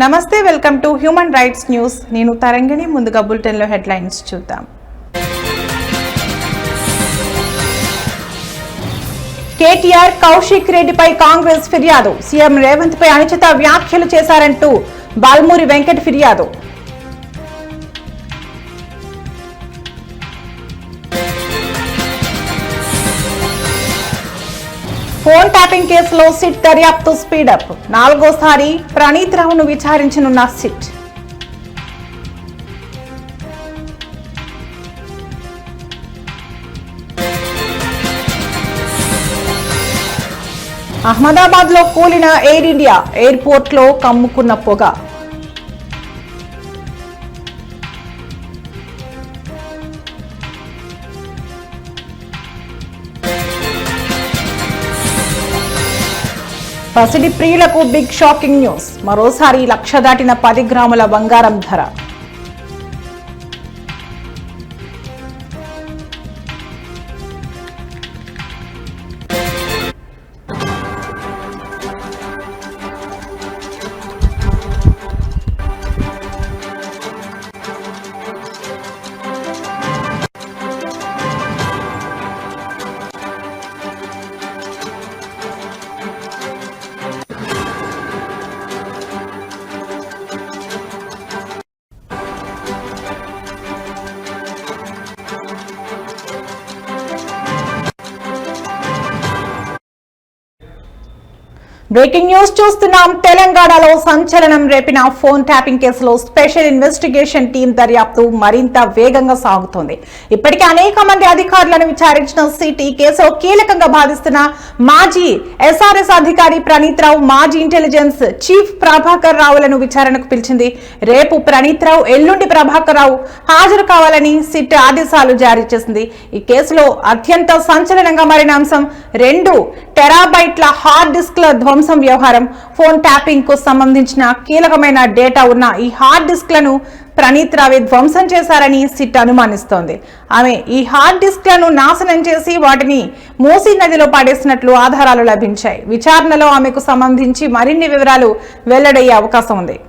నమస్తే, welcome to human rights news. నేను తరంగిణి. ముందుగా బులెటిన్లో హెడ్లైన్స్ చూద్దాం. కేటీఆర్ కౌశిక్ రెడ్డిపై కాంగ్రెస్ ఫిర్యాదు. సీఎం రేవంత్ పై అనుచిత వ్యాఖ్యలు చేశారంటూ బాల్మూరి వెంకట్ ఫిర్యాదు. ఫోన్ ట్యాపింగ్ కేసులో సిట్ దర్యాప్తు స్పీడప్. 4వ సారి ప్రణీత్ రావును విచారించనున్న సిట్. అహ్మదాబాద్ లో కూలిన ఎయిర్ ఇండియా. ఎయిర్పోర్ట్ లో కమ్ముకున్న పొగ. పసిడి ప్రియులకు బిగ్ షాకింగ్ న్యూస్. మరోసారి 1,00,000 దాటిన 10 గ్రాముల బంగారం ధర. బ్రేకింగ్ న్యూస్ చూస్తున్నాం. తెలంగాణలో సంచలనం రేపిన ఫోన్ ట్యాపింగ్ కేసులో స్పెషల్ ఇన్వెస్టిగేషన్ టీం దర్యాప్తు మరింత వేగంగా సాగుతోంది. ఇప్పటికే అనేక మంది అధికారులను విచారించిన సిట్ ఈ కేసులో కీలకంగా భావిస్తున్న మాజీ ఎస్ఆర్ఎస్ అధికారి ప్రణీత్ రావు, మాజీ ఇంటెలిజెన్స్ చీఫ్ ప్రభాకర్ రావులను విచారణకు పిలిచింది. రేపు ప్రణీత్ రావు, ఎల్లుండి ప్రభాకర్ రావు హాజరు కావాలని సిట్ ఆదేశాలు జారీ చేసింది. ఈ కేసులో అత్యంత సంచలనంగా మారిన అంశం 2 టెరాబైట్ల హార్డ్ డిస్క్ల ధ్వంసం వ్యవహారం. ఫోన్ ట్యాపింగ్ కు సంబంధించిన కీలకమైన డేటా ఉన్న ఈ హార్డ్ డిస్క్లను ప్రణీత్ రావే ధ్వంసం చేశారని సిట్ అనుమానిస్తోంది. ఆమె ఈ హార్డ్ డిస్క్లను నాశనం చేసి వాటిని మూసీ నదిలో పాడేసినట్లు ఆధారాలు లభించాయి. విచారణలో ఆమెకు సంబంధించి మరిన్ని వివరాలు వెల్లడయ్యే అవకాశం ఉంది.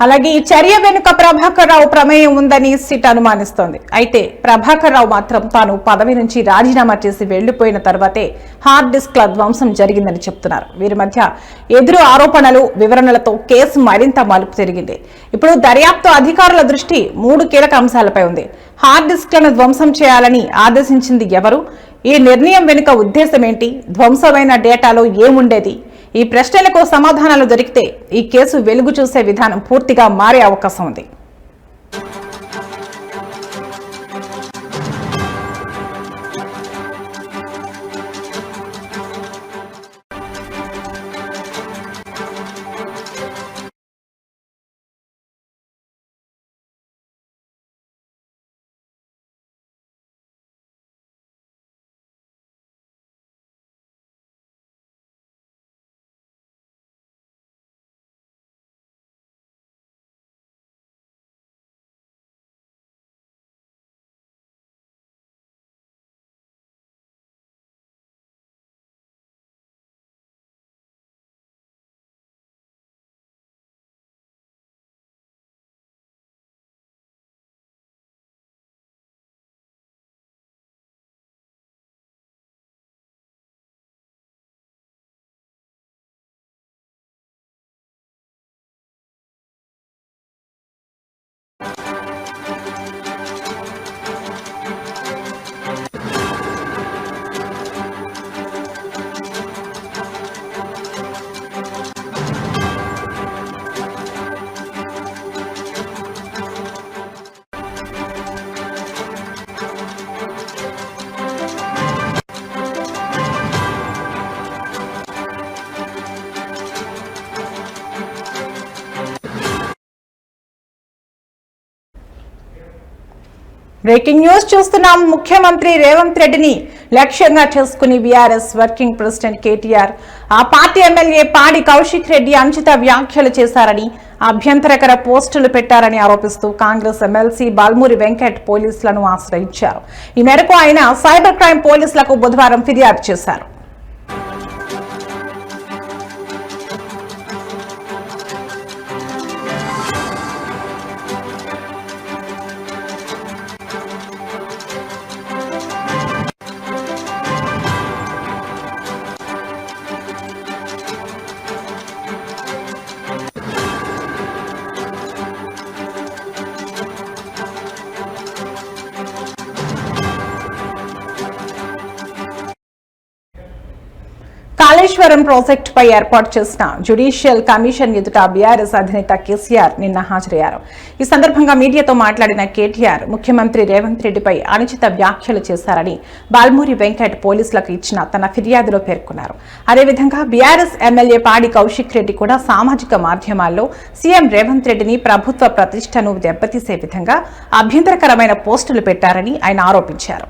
అలాగే ఈ చర్య వెనుక ప్రభాకర్ రావు ప్రమేయం ఉందని సిట్ అనుమానిస్తోంది. అయితే ప్రభాకర్ రావు మాత్రం తాను పదవి నుంచి రాజీనామా చేసి వెళ్లిపోయిన తర్వాతే హార్డ్ డిస్క్ల ధ్వంసం జరిగిందని చెప్తున్నారు. వీరి మధ్య ఎదురు ఆరోపణలు, వివరణలతో కేసు మరింత మలుపు తిరిగింది. ఇప్పుడు దర్యాప్తు అధికారుల దృష్టి 3 కీలక అంశాలపై ఉంది. హార్డ్ డిస్క్లను ధ్వంసం చేయాలని ఆదేశించింది ఎవరు? ఈ నిర్ణయం వెనుక ఉద్దేశం ఏంటి? ధ్వంసమైన డేటాలో ఏముండేది? ఈ ప్రశ్నలకు సమాధానాలు దొరికితే ఈ కేసు వెలుగు చూసే విధానం పూర్తిగా మారే అవకాశం ఉంది. బ్రేకింగ్ న్యూస్ చూస్తున్నాం. ముఖ్యమంత్రి రేవంత్ రెడ్డిని లక్ష్యంగా చేసుకుని బీఆర్ఎస్ వర్కింగ్ ప్రెసిడెంట్ కేటీఆర్ ఆ పార్టీ ఎమ్మెల్యే పాడి కౌశిక్ రెడ్డి అనుచిత వ్యాఖ్యలు చేశారని, అభ్యంతరకర పోస్టులు పెట్టారని ఆరోపిస్తూ కాంగ్రెస్ ఎమ్మెల్సీ బాల్మూరి వెంకట్ పోలీసులను ఆశ్రయించారు. ఈ మేరకు ఆయన సైబర్ క్రైమ్ పోలీసులకు బుధవారం ఫిర్యాదు చేశారు. కాళేశ్వరం ప్రాజెక్టుపై ఏర్పాటు చేసిన జ్యుడిషియల్ కమిషన్ ఎదుట బీఆర్ఎస్ అధినేత కేసీఆర్ నిన్న హాజరయ్యారు. ఈ సందర్భంగా మీడియాతో మాట్లాడిన కేటీఆర్ ముఖ్యమంత్రి రేవంత్ రెడ్డిపై అనుచిత వ్యాఖ్యలు చేశారని బాల్మూరి వెంకట్ పోలీసులకు ఇచ్చిన తన ఫిర్యాదులో పేర్కొన్నారు. అదేవిధంగా బీఆర్ఎస్ ఎమ్మెల్యే పాడి కౌశిక్ రెడ్డి కూడా సామాజిక మాధ్యమాల్లో సీఎం రేవంత్ రెడ్డిని ప్రభుత్వ ప్రతిష్టను దెబ్బతీసే విధంగా అభ్యంతరకరమైన పోస్టులు పెట్టారని ఆయన ఆరోపించారు.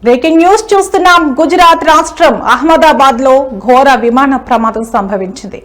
బ్రేకింగ్ న్యూస్ చూస్తున్నాం. గుజరాత్ రాష్ట్రం అహ్మదాబాద్ లో ఘోర విమాన ప్రమాదం సంభవించింది.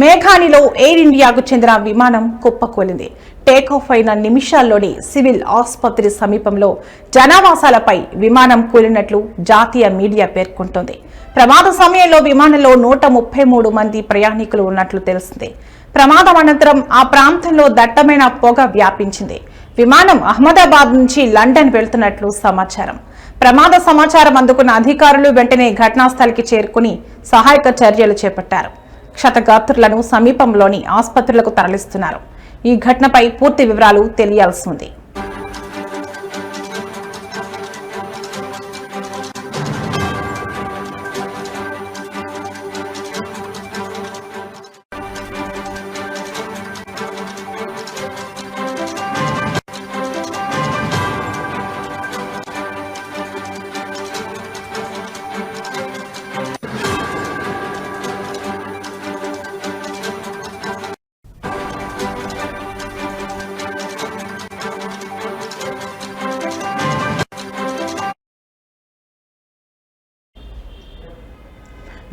మేఘానిలో ఎయిర్ ఇండియాకు చెందిన విమానం కుప్పకూలింది. టేకాఫ్ అయిన నిమిషాల్లోనే సివిల్ ఆసుపత్రి సమీపంలో జనావాసాలపై విమానం కూలినట్లు జాతీయ మీడియా పేర్కొంటోంది. ప్రమాద సమయంలో విమానంలో 133 మంది ప్రయాణికులు ఉన్నట్లు తెలిసింది. ప్రమాదం అనంతరం ఆ ప్రాంతంలో దట్టమైన పొగ వ్యాపించింది. విమానం అహ్మదాబాద్ నుంచి లండన్ వెళ్తున్నట్లు సమాచారం. ప్రమాద సమాచారం అందుకున్న అధికారులు వెంటనే ఘటనా స్థలికి చేరుకుని సహాయక చర్యలు చేపట్టారు. క్షతగాత్రులను సమీపంలోని ఆసుపత్రులకు తరలిస్తున్నారు. ఈ ఘటనపై పూర్తి వివరాలు తెలియాల్సి ఉంది.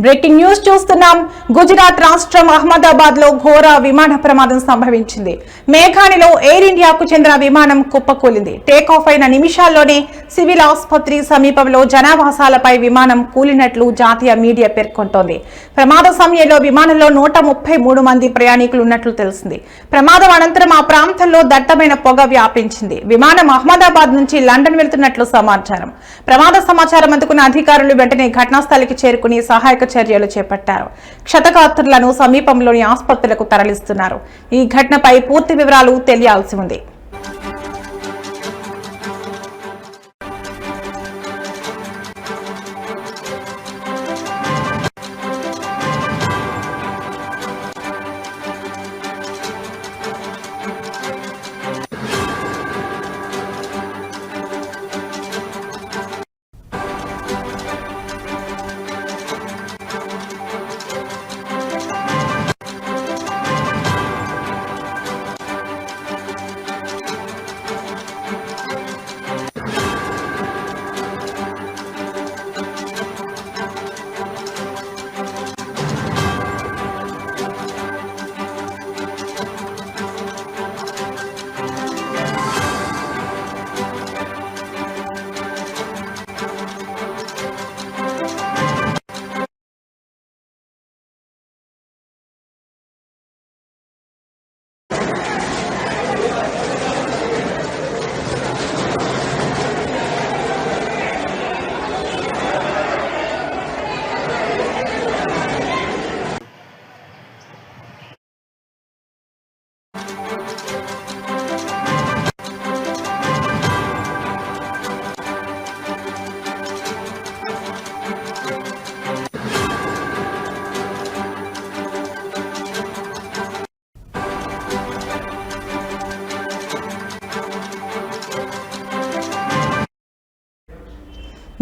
బ్రేకింగ్ న్యూస్ చూస్తున్నాం. గుజరాత్ రాష్ట్రం అహ్మదాబాద్ లో ఘోర విమాన ప్రమాదం సంభవించింది. మేఘానిలో ఎయిర్ ఇండియాకు చెందిన విమానం కుప్పకూలింది. టేకాఫ్ అయిన నిమిషాల్లోనే సివిల్ ఆసుపత్రి సమీపంలో జనావాసాలపై విమానం కూలినట్లు జాతీయ మీడియా పేర్కొంటోంది. ప్రమాద సమయంలో విమానంలో 133 మంది ప్రయాణికులు ఉన్నట్లు తెలిసింది. ప్రమాదం అనంతరం ఆ ప్రాంతంలో దట్టమైన పొగ వ్యాపించింది. విమానం అహ్మదాబాద్ నుంచి లండన్ వెళ్తున్నట్లు సమాచారం. ప్రమాద సమాచారం అందుకున్న అధికారులు వెంటనే ఘటనా స్థలికి చేరుకుని సహాయక చర్యలు చేపట్టారు. క్షతగాత్రులను సమీపంలోని ఆసుపత్రులకు తరలిస్తున్నారు. ఈ ఘటనపై పూర్తి వివరాలు తెలియాల్సి ఉంది.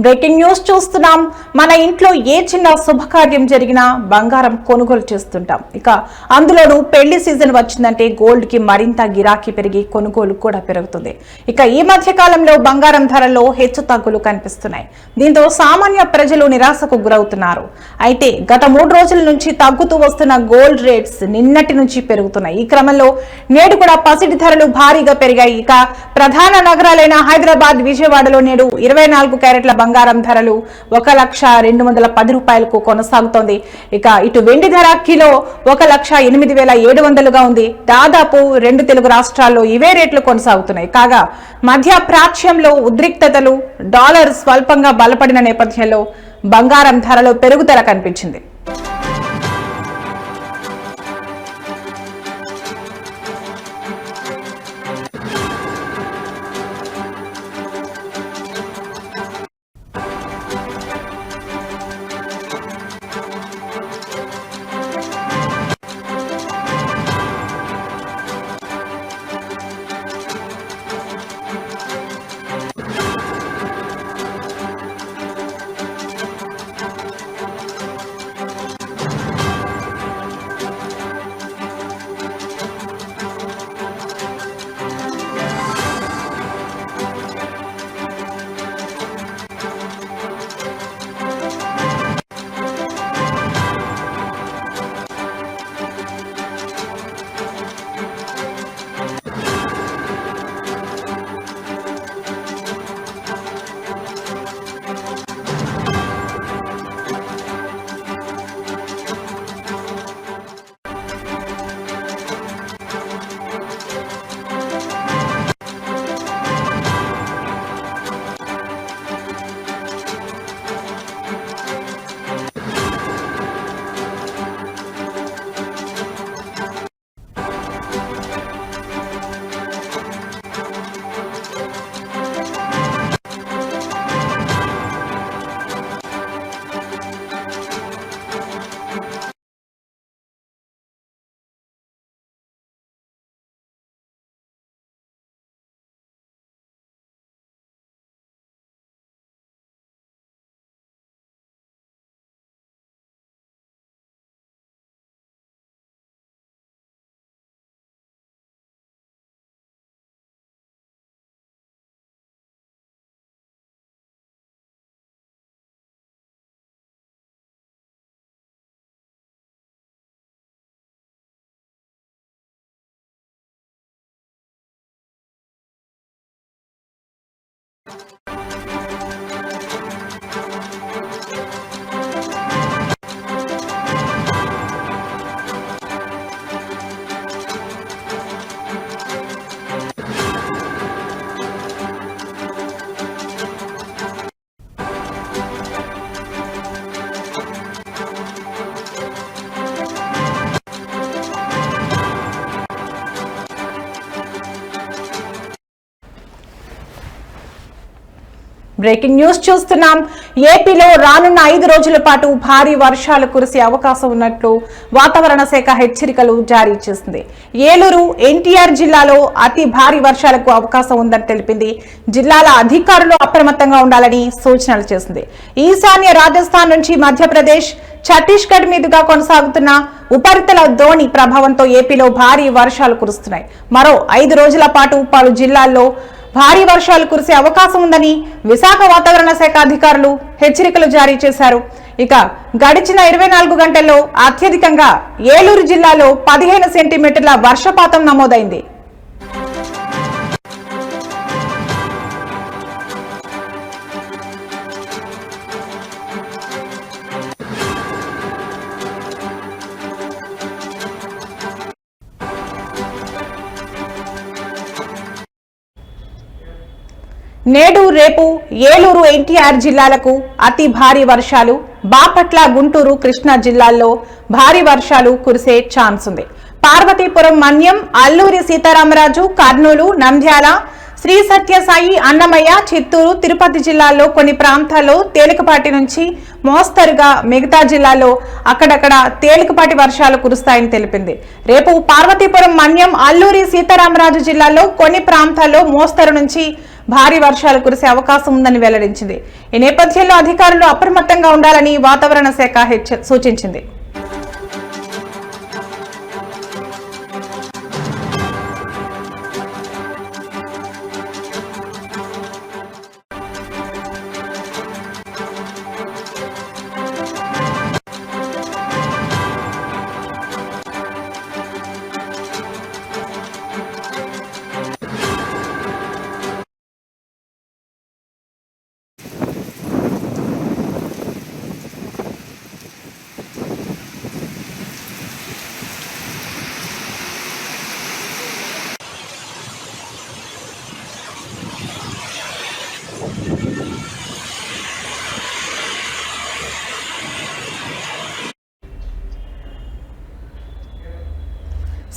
బ్రేకింగ్ న్యూస్ చూస్తున్నాం. మన ఇంట్లో ఏ చిన్న శుభకార్యం జరిగినా బంగారం కొనుగోలు చేస్తుంటాం. ఇక అందులోనూ పెళ్లి సీజన్ వచ్చిందంటే గోల్డ్ కి మరింత గిరాకీ పెరిగి కొనుగోలు కూడా పెరుగుతుంది. ఇక ఈ మధ్య కాలంలో బంగారం ధరల్లో హెచ్చు తగ్గులు కనిపిస్తున్నాయి. దీంతో సామాన్య ప్రజలు నిరాశకు గురవుతున్నారు. అయితే గత 3 రోజుల నుంచి తగ్గుతూ వస్తున్న గోల్డ్ రేట్స్ నిన్నటి నుంచి పెరుగుతున్నాయి. ఈ క్రమంలో నేడు కూడా పసిడి ధరలు భారీగా పెరిగాయి. ఇక ప్రధాన నగరాలైన హైదరాబాద్, విజయవాడలో నేడు 24 క్యారెట్ల బంగారం ధరలు 1,02,210 రూపాయలకు కొనసాగుతోంది. ఇక ఇటు వెండి ధర కిలో 1,08,700గా ఉంది. దాదాపు 2 తెలుగు రాష్ట్రాల్లో ఇవే రేట్లు కొనసాగుతున్నాయి. కాగా మధ్య ప్రాచ్యంలో ఉద్రిక్తతలు, డాలర్ స్వల్పంగా బలపడిన నేపథ్యంలో బంగారం ధరలో పెరుగుదల కనిపించింది. బ్రేకింగ్ న్యూస్ చూస్తున్నాం. ఏపీలో రానున్న 5 రోజుల పాటు భారీ వర్షాలు కురిసే అవకాశం ఉన్నట్లు వాతావరణ శాఖ హెచ్చరికలు జారీ చేసింది. ఏలూరు, ఎన్టీఆర్ జిల్లాలో అతి భారీ వర్షాలకు అవకాశం ఉందని తెలిపింది. జిల్లాల అధికారులు అప్రమత్తంగా ఉండాలని సూచనలు చేసింది. ఈశాన్య రాజస్థాన్ నుంచి మధ్యప్రదేశ్, ఛత్తీస్గఢ్ మీదుగా కొనసాగుతున్న ఉపరితల ద్రోణి ప్రభావంతో ఏపీలో భారీ వర్షాలు కురుస్తున్నాయి. మరో 5 రోజుల పాటు పలు జిల్లాల్లో భారీ వర్షాలు కురిసే అవకాశం ఉందని విశాఖ వాతావరణ శాఖ అధికారులు హెచ్చరికలు జారీ చేశారు. ఇక గడిచిన 24 గంటల్లో అత్యధికంగా ఏలూరు జిల్లాలో 15 సెంటీమీటర్ల వర్షపాతం నమోదైంది. నేడు, రేపు ఏలూరు, ఎన్టీఆర్ జిల్లాలకు అతి భారీ వర్షాలు, బాపట్ల, గుంటూరు, కృష్ణా జిల్లాల్లో భారీ వర్షాలు కురిసే ఛాన్స్ ఉంది. పార్వతీపురం, మన్యం, అల్లూరి సీతారామరాజు, కర్నూలు, నంద్యాల, శ్రీ సత్యసాయి, అన్నమయ్య, చిత్తూరు, తిరుపతి జిల్లాల్లో కొన్ని ప్రాంతాల్లో తేలికపాటి నుంచి మోస్తరుగా, మిగతా జిల్లాల్లో అక్కడక్కడ తేలికపాటి వర్షాలు కురుస్తాయని తెలిపింది. రేపు పార్వతీపురం, మన్యం, అల్లూరి సీతారామరాజు జిల్లాల్లో కొన్ని ప్రాంతాల్లో మోస్తరు నుంచి భారీ వర్షాలు కురిసే అవకాశం ఉందని వెల్లడించింది. ఈ నేపథ్యంలో అధికారులు అప్రమత్తంగా ఉండాలని వాతావరణ శాఖ సూచించింది.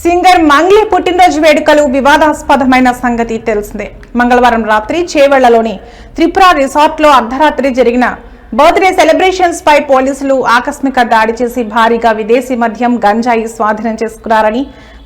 సింగర్ మంగ్లీ పుట్టినరోజు వేడుకలు వివాదాస్పదమైన సంగతి తెలిసిందే. మంగళవారం రాత్రి చేవెళ్లలోని త్రిపుర రిసార్ట్లో అర్ధరాత్రి జరిగిన బర్త్డే సెలబ్రేషన్స్ పై పోలీసులు ఆకస్మిక దాడి చేసి భారీగా విదేశీ మద్యం, గంజాయి స్వాధీనం చేసుకున్నారని,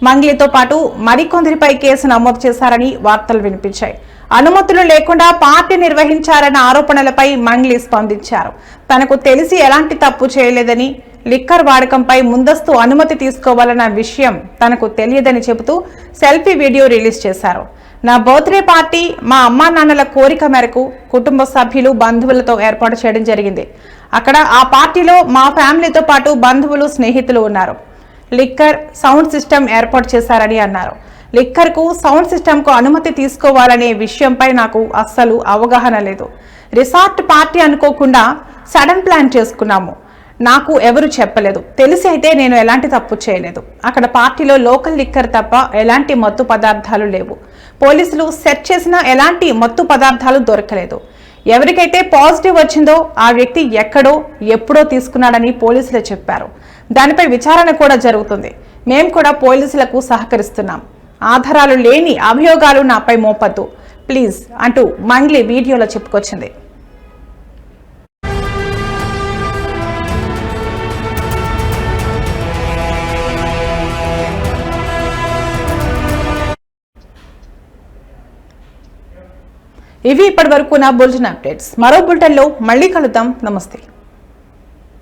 మంగ్లీతో పాటు మరికొందరిపై కేసు నమోదు చేశారని వార్తలు వినిపించాయి. అనుమతులు లేకుండా పార్టీ నిర్వహించారన్న ఆరోపణలపై మంగ్లీ స్పందించారు. తనకు తెలిసి ఎలాంటి తప్పు చేయలేదని, లిక్కర్ వాడకంపై ముందస్తు అనుమతి తీసుకోవాలన్న విషయం తనకు తెలియదని చెబుతూ సెల్ఫీ వీడియో రిలీజ్ చేశారు. నా బర్త్డే పార్టీ మా అమ్మా నాన్నల కోరిక మేరకు కుటుంబ సభ్యులు, బంధువులతో ఏర్పాటు చేయడం జరిగింది. అక్కడ ఆ పార్టీలో మా ఫ్యామిలీతో పాటు బంధువులు, స్నేహితులు ఉన్నారు. లిక్కర్, సౌండ్ సిస్టమ్ ఏర్పాటు చేశారని అన్నారు. లిక్కర్ కు, సౌండ్ సిస్టమ్ కు అనుమతి తీసుకోవాలనే విషయంపై నాకు అస్సలు అవగాహన లేదు. రిసార్ట్ పార్టీ అనుకోకుండా సడన్ ప్లాన్ చేసుకున్నాము. నాకు ఎవరు చెప్పలేదు. తెలిసి అయితే నేను ఎలాంటి తప్పు చేయలేదు. అక్కడ పార్టీలో లోకల్ లిక్కర్ తప్ప ఎలాంటి మత్తు పదార్థాలు లేవు. పోలీసులు సెర్చ్ చేసినా ఎలాంటి మత్తు పదార్థాలు దొరకలేదు. ఎవరికైతే పాజిటివ్ వచ్చిందో ఆ వ్యక్తి ఎక్కడో, ఎప్పుడో తీసుకున్నాడని పోలీసులు చెప్పారు. దానిపై విచారణ కూడా జరుగుతుంది. మేము కూడా పోలీసులకు సహకరిస్తున్నాం. ఆధారాలు లేని అభియోగాలు నాపై మోపద్దు ప్లీజ్ అంటూ మంగ్లీ వీడియోలో చెప్పుకొచ్చింది. ఇవి ఇప్పటి వరకు నా బులెటిన్ అప్డేట్స్. మరో బులెటిన్లో మళ్ళీ కలుద్దాం. నమస్తే.